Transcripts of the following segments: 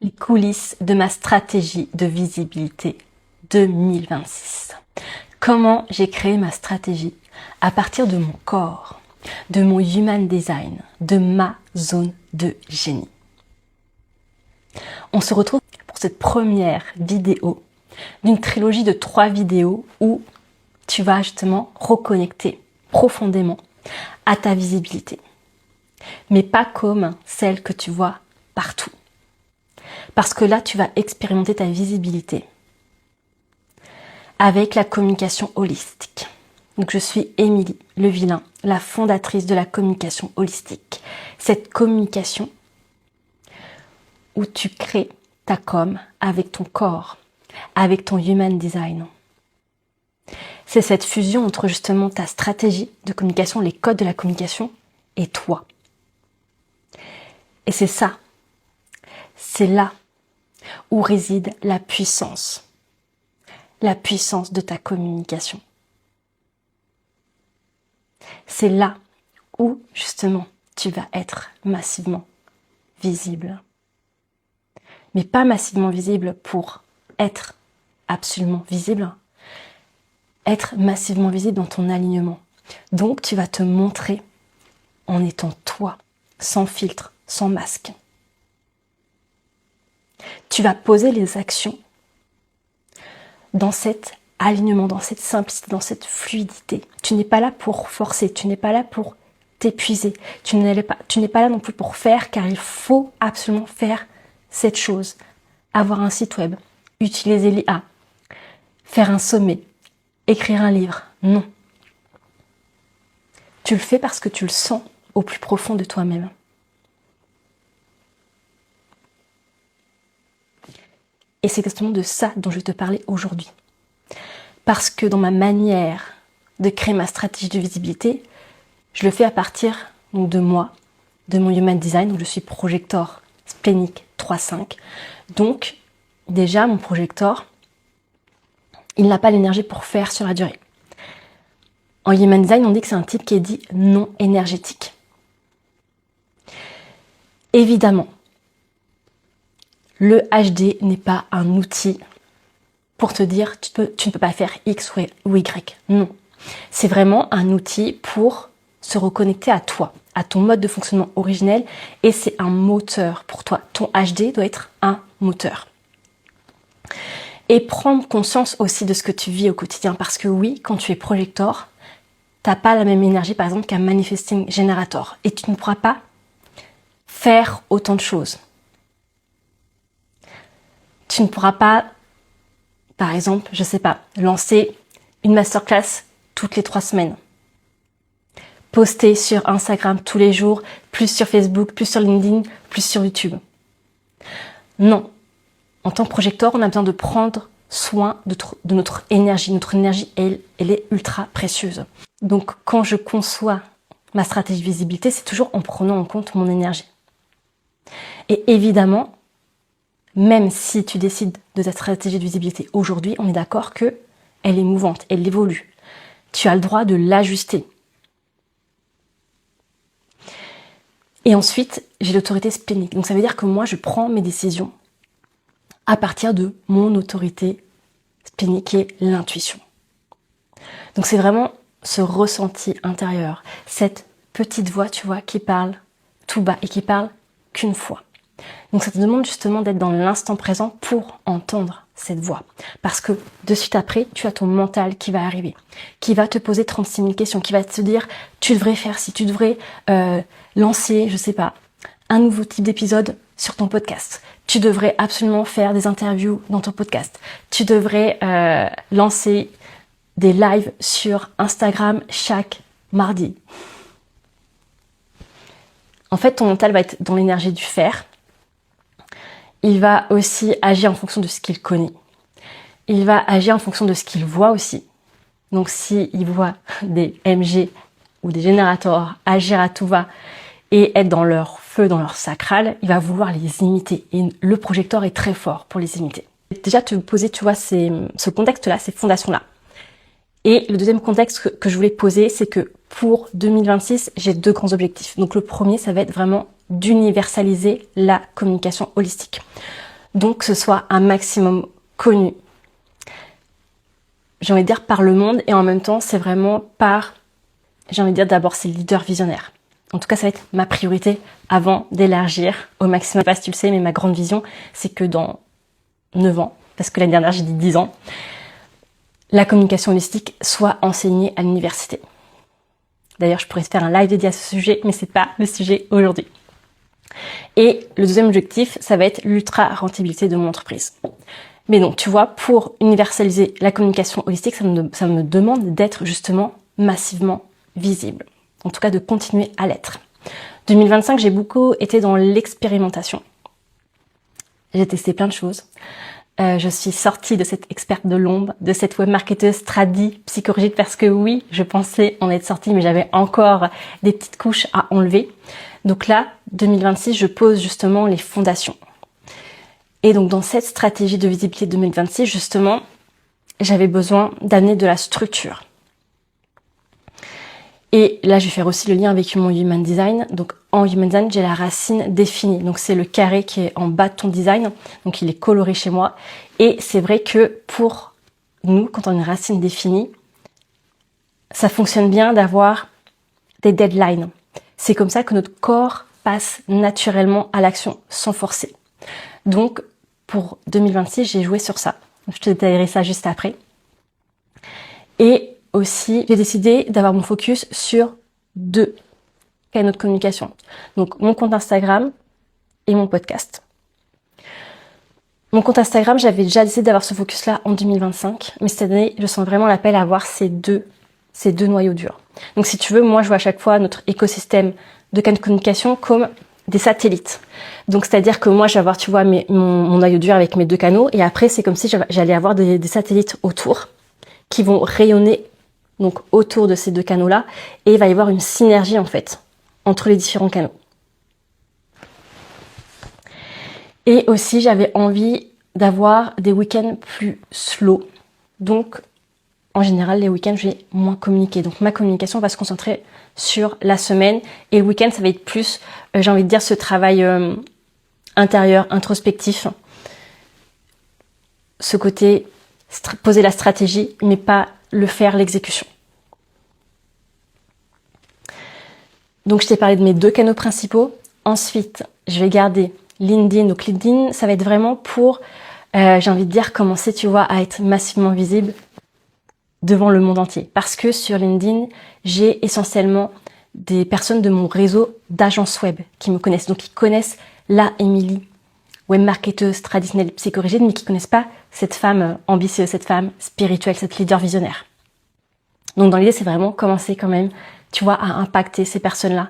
Les coulisses de ma stratégie de visibilité 2026. Comment j'ai créé ma stratégie à partir de mon corps, de mon human design, de ma zone de génie. On se retrouve pour cette première vidéo d'une trilogie de 3 vidéos où tu vas justement reconnecter profondément à ta visibilité. Mais pas comme celle que tu vois partout. Parce que là, tu vas expérimenter ta visibilité avec la communication holistique. Donc, je suis Émilie Levillain, la fondatrice de la communication holistique. Cette communication où tu crées ta com avec ton corps, avec ton human design. C'est cette fusion entre justement ta stratégie de communication, les codes de la communication et toi. Et c'est ça. C'est là où réside la puissance de ta communication. C'est là où, justement, tu vas être massivement visible. Mais pas massivement visible pour être absolument visible, être massivement visible dans ton alignement. Donc, tu vas te montrer en étant toi, sans filtre, sans masque. Tu vas poser les actions dans cet alignement, dans cette simplicité, dans cette fluidité. Tu n'es pas là pour forcer, tu n'es pas là pour t'épuiser, tu n'es pas là non plus pour faire, car il faut absolument faire cette chose. Avoir un site web, utiliser l'IA, faire un sommet, écrire un livre. Non. Tu le fais parce que tu le sens au plus profond de toi-même. Et c'est exactement de ça dont je vais te parler aujourd'hui. Parce que dans ma manière de créer ma stratégie de visibilité, je le fais à partir donc, de moi, de mon human design. Donc je suis projector splénique 3-5. Donc déjà mon projector, il n'a pas l'énergie pour faire sur la durée. En human design, on dit que c'est un type qui est dit non énergétique. Évidemment, le HD n'est pas un outil pour te dire tu ne peux pas faire X ou Y. Non. C'est vraiment un outil pour se reconnecter à toi, à ton mode de fonctionnement originel, et c'est un moteur pour toi. Ton HD doit être un moteur. Et prendre conscience aussi de ce que tu vis au quotidien, parce que oui, quand tu es projector, t'as pas la même énergie par exemple qu'un manifesting generator, et tu ne pourras pas faire autant de choses. Tu ne pourras pas, par exemple, je sais pas, lancer une masterclass toutes les 3 semaines. Poster sur Instagram tous les jours, plus sur Facebook, plus sur LinkedIn, plus sur YouTube. Non. En tant que projecteur, on a besoin de prendre soin de notre énergie. Notre énergie, elle est ultra précieuse. Donc, quand je conçois ma stratégie de visibilité, c'est toujours en prenant en compte mon énergie. Et évidemment, même si tu décides de ta stratégie de visibilité aujourd'hui, on est d'accord que elle est mouvante, elle évolue. Tu as le droit de l'ajuster. Et ensuite, j'ai l'autorité splénique. Donc ça veut dire que moi, je prends mes décisions à partir de mon autorité splénique qui est l'intuition. Donc c'est vraiment ce ressenti intérieur, cette petite voix, tu vois, qui parle tout bas et qui parle qu'une fois. Donc ça te demande justement d'être dans l'instant présent pour entendre cette voix. Parce que de suite après, tu as ton mental qui va arriver, qui va te poser 36 000 questions, qui va te dire tu devrais faire ci, tu devrais lancer, je sais pas, un nouveau type d'épisode sur ton podcast. Tu devrais absolument faire des interviews dans ton podcast. Tu devrais lancer des lives sur Instagram chaque mardi. En fait, ton mental va être dans l'énergie du faire. Il va aussi agir en fonction de ce qu'il connaît. Il va agir en fonction de ce qu'il voit aussi. Donc, s'il voit des MG ou des générateurs agir à tout va et être dans leur feu, dans leur sacral, il va vouloir les imiter. Et le projecteur est très fort pour les imiter. Déjà, te poser, tu vois, ce contexte-là, ces fondations-là. Et le deuxième contexte que je voulais poser, c'est que pour 2026, j'ai 2 grands objectifs. Donc, le premier, ça va être vraiment d'universaliser la communication holistique. donc que ce soit un maximum connu. J'ai envie de dire par le monde, et en même temps, c'est vraiment par, j'ai envie de dire d'abord, c'est le leader visionnaire. En tout cas, ça va être ma priorité avant d'élargir au maximum. Je sais pas si tu le sais, mais ma grande vision, c'est que dans 9 ans, parce que l'année dernière, j'ai dit 10 ans, la communication holistique soit enseignée à l'université. D'ailleurs, je pourrais te faire un live dédié à ce sujet, mais c'est pas le sujet aujourd'hui. Et le deuxième objectif, ça va être l'ultra rentabilité de mon entreprise. Mais donc, tu vois, pour universaliser la communication holistique, ça me demande d'être justement massivement visible. En tout cas, de continuer à l'être. 2025, j'ai beaucoup été dans l'expérimentation. J'ai testé plein de choses. Je suis sortie de cette experte de l'ombre, de cette webmarketeuse tradi psychorigide, parce que oui, je pensais en être sortie, mais j'avais encore des petites couches à enlever. Donc là, 2026, je pose justement les fondations. Et donc dans cette stratégie de visibilité 2026, justement, j'avais besoin d'amener de la structure. Et là, je vais faire aussi le lien avec mon Human Design. Donc en Human Design, j'ai la racine définie. Donc c'est le carré qui est en bas de ton design. Donc il est coloré chez moi. Et c'est vrai que pour nous, quand on a une racine définie, ça fonctionne bien d'avoir des deadlines. C'est comme ça que notre corps passe naturellement à l'action, sans forcer. Donc, pour 2026, j'ai joué sur ça. Je te détaillerai ça juste après. Et aussi, j'ai décidé d'avoir mon focus sur 2 canaux de communication. Donc, mon compte Instagram et mon podcast. Mon compte Instagram, j'avais déjà décidé d'avoir ce focus-là en 2025. Mais cette année, je sens vraiment l'appel à avoir ces deux noyaux durs. Donc, si tu veux, moi, je vois à chaque fois notre écosystème de canaux de communication comme des satellites. Donc, c'est-à-dire que moi, je vais avoir, tu vois, mon noyau dur avec mes 2 canaux. Et après, c'est comme si j'allais avoir des satellites autour qui vont rayonner donc autour de ces 2 canaux-là. Et il va y avoir une synergie, en fait, entre les différents canaux. Et aussi, j'avais envie d'avoir des week-ends plus slow. Donc, en général, les week-ends, je vais moins communiquer. Donc, ma communication va se concentrer sur la semaine. Et le week-end, ça va être plus, j'ai envie de dire, ce travail intérieur, introspectif. Ce côté, poser la stratégie, mais pas le faire, l'exécution. Donc, je t'ai parlé de mes 2 canaux principaux. Ensuite, je vais garder LinkedIn. Donc, LinkedIn, ça va être vraiment pour, j'ai envie de dire, commencer, tu vois, à être massivement visible devant le monde entier. Parce que sur LinkedIn, j'ai essentiellement des personnes de mon réseau d'agences web qui me connaissent. Donc, qui connaissent la Émilie, webmarketeuse traditionnelle psychorigide, mais qui connaissent pas cette femme ambitieuse, cette femme spirituelle, cette leader visionnaire. Donc, dans l'idée, c'est vraiment commencer quand même, tu vois, à impacter ces personnes-là.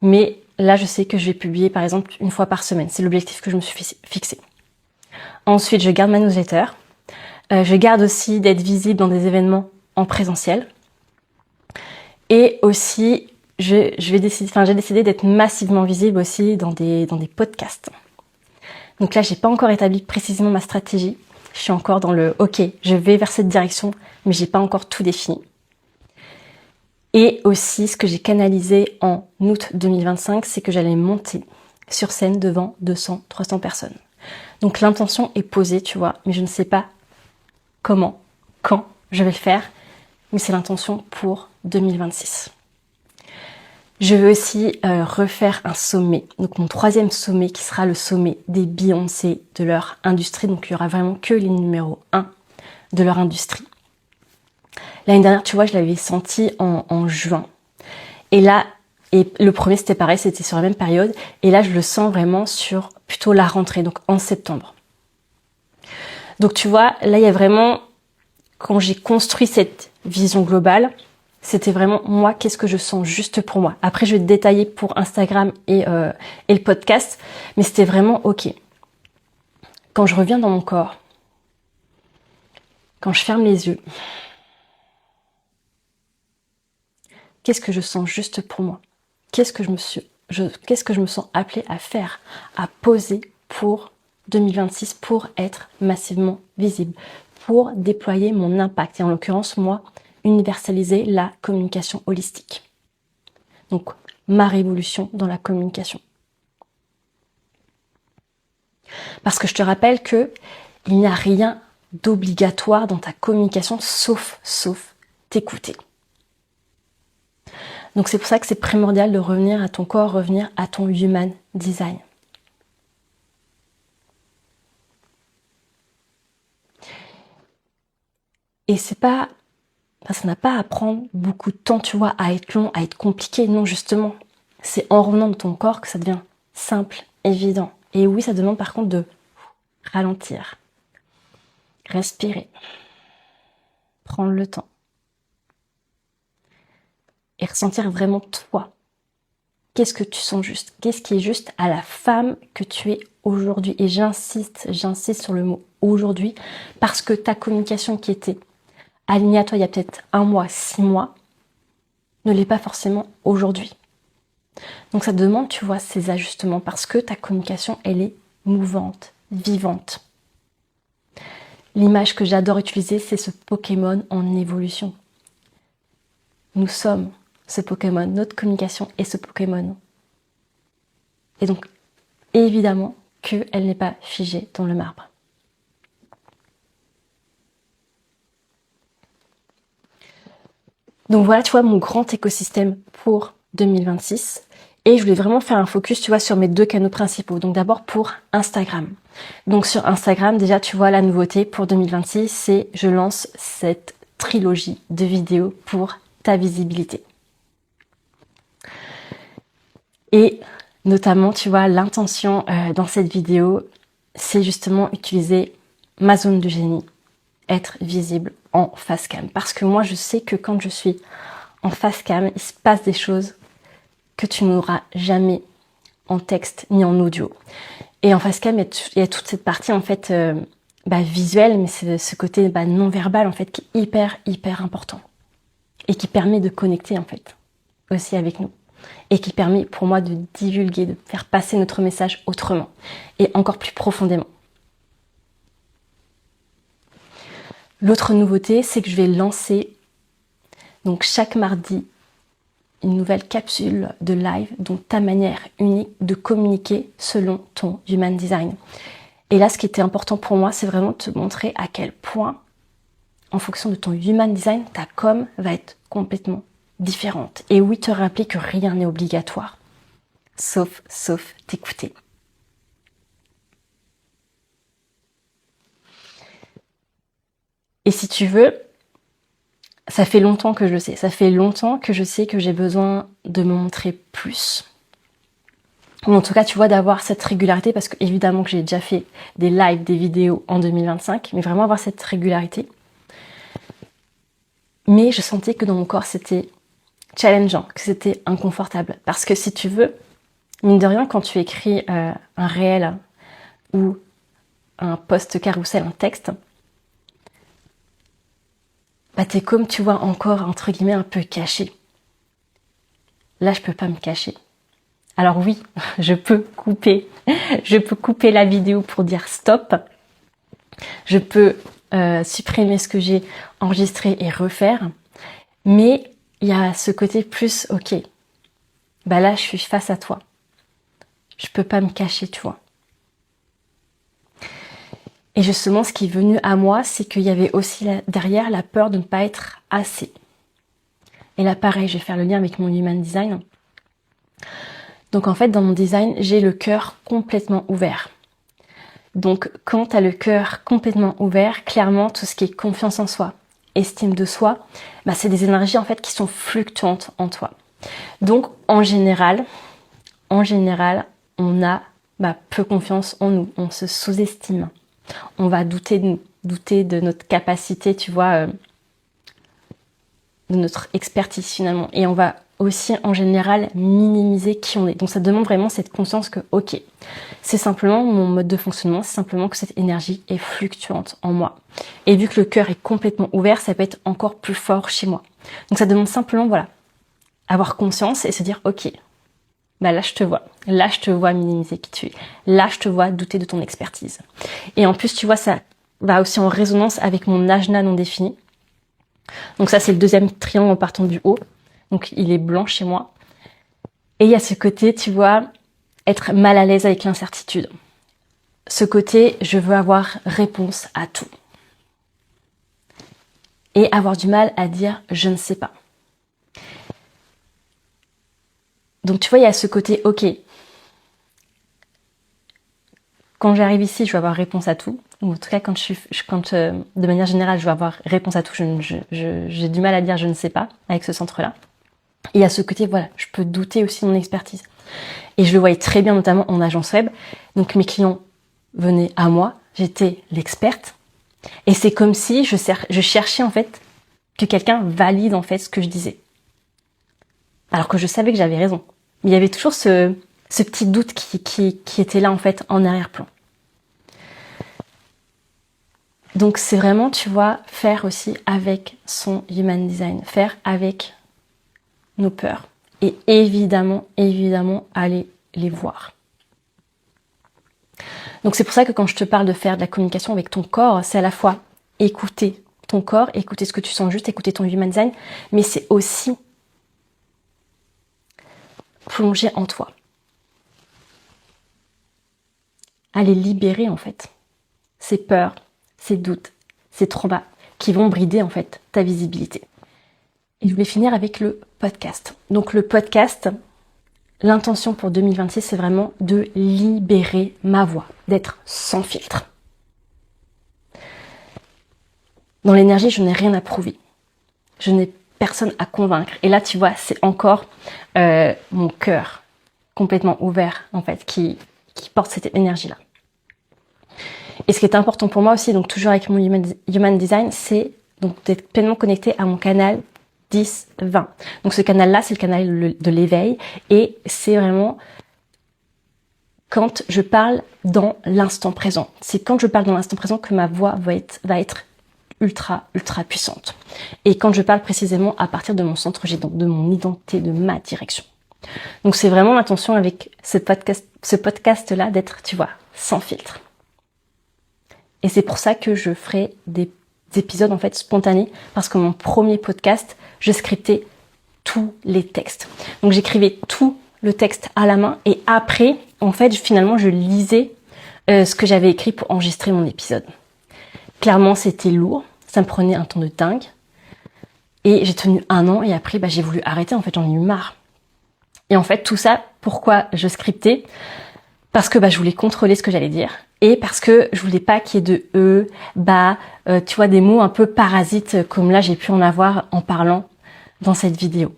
Mais là, je sais que je vais publier, par exemple, 1 fois par semaine. C'est l'objectif que je me suis fixé. Ensuite, je garde ma newsletter. Je garde aussi d'être visible dans des événements en présentiel. Et aussi, j'ai décidé d'être massivement visible aussi dans des podcasts. Donc là, j'ai pas encore établi précisément ma stratégie. Je suis encore dans le OK, je vais vers cette direction, mais j'ai pas encore tout défini. Et aussi, ce que j'ai canalisé en août 2025, c'est que j'allais monter sur scène devant 200, 300 personnes. Donc l'intention est posée, tu vois, mais je ne sais pas comment, quand je vais le faire, mais c'est l'intention pour 2026. Je veux aussi refaire un sommet, donc mon 3e sommet qui sera le sommet des Beyoncé de leur industrie, donc il y aura vraiment que les numéros 1 de leur industrie. L'année dernière, tu vois, je l'avais senti en juin. Et là, le premier c'était pareil, c'était sur la même période, et là je le sens vraiment sur plutôt la rentrée, donc en septembre. Donc tu vois, là il y a vraiment, quand j'ai construit cette vision globale, c'était vraiment moi, qu'est-ce que je sens juste pour moi. Après je vais te détailler pour Instagram et le podcast, mais c'était vraiment OK. Quand je reviens dans mon corps, quand je ferme les yeux, qu'est-ce que je sens juste pour moi? Qu'est-ce que je me sens appelée à faire, à poser pour 2026 pour être massivement visible, pour déployer mon impact et en l'occurrence moi universaliser la communication holistique. Donc ma révolution dans la communication. Parce que je te rappelle que il n'y a rien d'obligatoire dans ta communication sauf t'écouter. Donc c'est pour ça que c'est primordial de revenir à ton corps, revenir à ton human design. Et c'est pas, ça n'a pas à prendre beaucoup de temps, tu vois, à être long, à être compliqué. Non, justement, c'est en revenant de ton corps que ça devient simple, évident. Et oui, ça demande par contre de ralentir, respirer, prendre le temps et ressentir vraiment toi. Qu'est-ce que tu sens juste? Qu'est-ce qui est juste à la femme que tu es aujourd'hui? Et j'insiste sur le mot aujourd'hui, parce que ta communication qui était alignée à toi il y a peut-être 1 mois, 6 mois, ne l'est pas forcément aujourd'hui. Donc ça demande, tu vois, ces ajustements, parce que ta communication, elle est mouvante, vivante. L'image que j'adore utiliser, c'est ce Pokémon en évolution. Nous sommes ce Pokémon, notre communication est ce Pokémon. Et donc, évidemment qu'elle n'est pas figée dans le marbre. Donc voilà, tu vois, mon grand écosystème pour 2026. Et je voulais vraiment faire un focus, tu vois, sur mes 2 canaux principaux. Donc d'abord pour Instagram. Donc sur Instagram, déjà, tu vois, la nouveauté pour 2026, c'est je lance cette trilogie de vidéos pour ta visibilité. Et notamment, tu vois, l'intention dans cette vidéo, c'est justement utiliser ma zone de génie, être visible en face cam. Parce que moi, je sais que quand je suis en face cam, il se passe des choses que tu n'auras jamais en texte ni en audio. Et en face cam, il y a toute cette partie en fait visuelle, mais c'est ce côté non verbal en fait qui est hyper important et qui permet de connecter en fait aussi avec nous. Et qui permet pour moi de divulguer, de faire passer notre message autrement et encore plus profondément. L'autre nouveauté, c'est que je vais lancer donc chaque mardi une nouvelle capsule de live, donc ta manière unique de communiquer selon ton human design. Et là, ce qui était important pour moi, c'est vraiment de te montrer à quel point, en fonction de ton human design, ta com va être complètement différente. Et oui, te rappeler que rien n'est obligatoire, sauf t'écouter. Et si tu veux, ça fait longtemps que je le sais. Ça fait longtemps que je sais que j'ai besoin de me montrer plus. Ou en tout cas, tu vois, d'avoir cette régularité, parce que évidemment que j'ai déjà fait des lives, des vidéos en 2025, mais vraiment avoir cette régularité. Mais je sentais que dans mon corps, c'était challengeant, que c'était inconfortable. Parce que si tu veux, mine de rien, quand tu écris un réel ou un post carrousel, un texte, t'es comme, tu vois, encore, entre guillemets, un peu caché. Là, je peux pas me cacher. Alors oui, je peux couper la vidéo pour dire stop. Je peux supprimer ce que j'ai enregistré et refaire. Mais il y a ce côté plus, ok, là, je suis face à toi. Je peux pas me cacher, tu vois. Et justement, ce qui est venu à moi, c'est qu'il y avait aussi derrière la peur de ne pas être assez. Et là, pareil, je vais faire le lien avec mon human design. Donc en fait, dans mon design, j'ai le cœur complètement ouvert. Donc quand tu as le cœur complètement ouvert, clairement, tout ce qui est confiance en soi, estime de soi, c'est des énergies en fait qui sont fluctuantes en toi. Donc en général, on a peu confiance en nous, on se sous-estime. On va douter de nous, douter de notre capacité, tu vois, de notre expertise finalement. Et on va aussi en général minimiser qui on est. Donc ça demande vraiment cette conscience que, ok, c'est simplement mon mode de fonctionnement, c'est simplement que cette énergie est fluctuante en moi. Et vu que le cœur est complètement ouvert, ça peut être encore plus fort chez moi. Donc ça demande simplement, voilà, avoir conscience et se dire, ok, là je te vois minimiser qui tu es. Là je te vois douter de ton expertise. Et en plus, tu vois, ça va aussi en résonance avec mon ajna non défini. Donc ça, c'est le deuxième triangle en partant du haut. Donc il est blanc chez moi. Et il y a ce côté, tu vois, être mal à l'aise avec l'incertitude. ce côté, je veux avoir réponse à tout. Et avoir du mal à dire je ne sais pas. Donc tu vois, il y a ce côté, ok, quand j'arrive ici, je vais avoir réponse à tout. Ou en tout cas, quand de manière générale, je vais avoir réponse à tout, j'ai du mal à dire je ne sais pas avec ce centre-là. Et il y a ce côté, voilà, je peux douter aussi de mon expertise. Et je le voyais très bien, notamment en agence web. Donc mes clients venaient à moi, j'étais l'experte. Et c'est comme si je cherchais en fait que quelqu'un valide en fait ce que je disais. Alors que je savais que j'avais raison. Mais il y avait toujours ce petit doute qui était là en fait en arrière-plan. Donc c'est vraiment, tu vois, faire aussi avec son human design, faire avec nos peurs. Et évidemment, aller les voir. Donc c'est pour ça que quand je te parle de faire de la communication avec ton corps, c'est à la fois écouter ton corps, écouter ce que tu sens juste, écouter ton human design, mais c'est aussi plonger en toi. Aller libérer en fait ces peurs, ces doutes, ces traumas qui vont brider en fait ta visibilité. Et je voulais finir avec le podcast. Donc le podcast, l'intention pour 2026, c'est vraiment de libérer ma voix, d'être sans filtre. Dans l'énergie, je n'ai rien à prouver. Je n'ai personne à convaincre. Et là, tu vois, c'est encore mon cœur complètement ouvert, en fait, qui porte cette énergie-là. Et ce qui est important pour moi aussi, donc toujours avec mon Human Design, c'est donc d'être pleinement connecté à mon canal 10-20. Donc ce canal-là, c'est le canal de l'éveil. Et c'est vraiment quand je parle dans l'instant présent. C'est quand je parle dans l'instant présent que ma voix va être ultra puissante. Et quand je parle précisément à partir de mon centre G, donc de mon identité, de ma direction. Donc c'est vraiment l'intention avec ce podcast-là d'être, tu vois, sans filtre. Et c'est pour ça que je ferai des épisodes en fait spontanés, parce que mon premier podcast, je scriptais tous les textes. Donc j'écrivais tout le texte à la main et après, en fait, finalement, je lisais ce que j'avais écrit pour enregistrer mon épisode. Clairement, c'était lourd, ça me prenait un temps de dingue. Et j'ai tenu 1 an et après, j'ai voulu arrêter, en fait, j'en ai eu marre. Et en fait, tout ça, pourquoi je scriptais ? Parce que je voulais contrôler ce que j'allais dire et parce que je voulais pas qu'il y ait de tu vois, des mots un peu parasites comme là j'ai pu en avoir en parlant dans cette vidéo.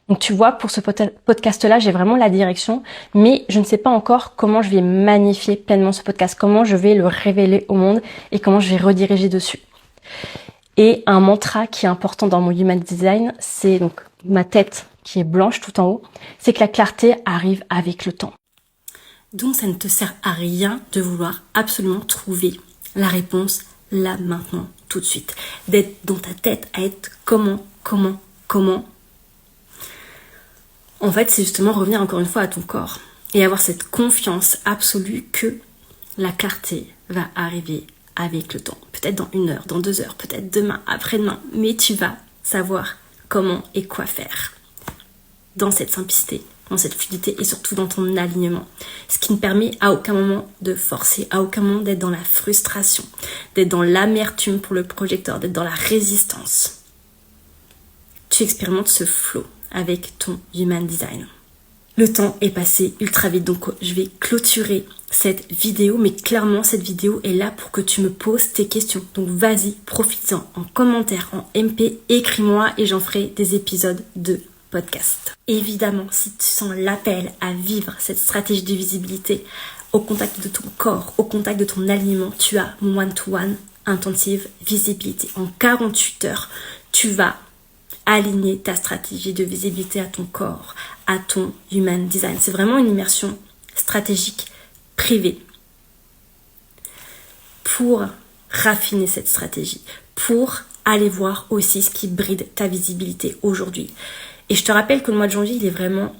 Donc tu vois, pour ce podcast-là, j'ai vraiment la direction, mais je ne sais pas encore comment je vais magnifier pleinement ce podcast, comment je vais le révéler au monde et comment je vais rediriger dessus. Et un mantra qui est important dans mon Human Design, c'est donc ma tête qui est blanche tout en haut, c'est que la clarté arrive avec le temps. Donc ça ne te sert à rien de vouloir absolument trouver la réponse là, maintenant, tout de suite. D'être dans ta tête à être comment. En fait, c'est justement revenir encore une fois à ton corps et avoir cette confiance absolue que la clarté va arriver avec le temps. Peut-être dans 1 heure, dans 2 heures, peut-être demain, après-demain, mais tu vas savoir comment et quoi faire. Dans cette simplicité, dans cette fluidité et surtout dans ton alignement. Ce qui ne permet à aucun moment de forcer, à aucun moment d'être dans la frustration, d'être dans l'amertume pour le projecteur, d'être dans la résistance. Tu expérimentes ce flow avec ton Human Design. Le temps est passé ultra vite, donc je vais clôturer cette vidéo, mais clairement cette vidéo est là pour que tu me poses tes questions. Donc vas-y, profites-en en commentaire, en MP, écris-moi et j'en ferai des épisodes de podcast. Évidemment, si tu sens l'appel à vivre cette stratégie de visibilité au contact de ton corps, au contact de ton alignement, tu as mon one-to-one intensive visibilité. En 48 heures, tu vas aligner ta stratégie de visibilité à ton corps, à ton Human Design. C'est vraiment une immersion stratégique privée pour raffiner cette stratégie, pour aller voir aussi ce qui bride ta visibilité aujourd'hui. Et je te rappelle que le mois de janvier, il est vraiment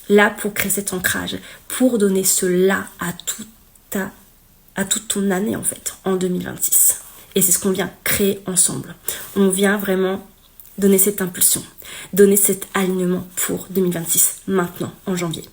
là pour créer cet ancrage, pour donner cela à toute ton année en fait, en 2026. Et c'est ce qu'on vient créer ensemble. On vient vraiment donner cette impulsion, donner cet alignement pour 2026, maintenant, en janvier.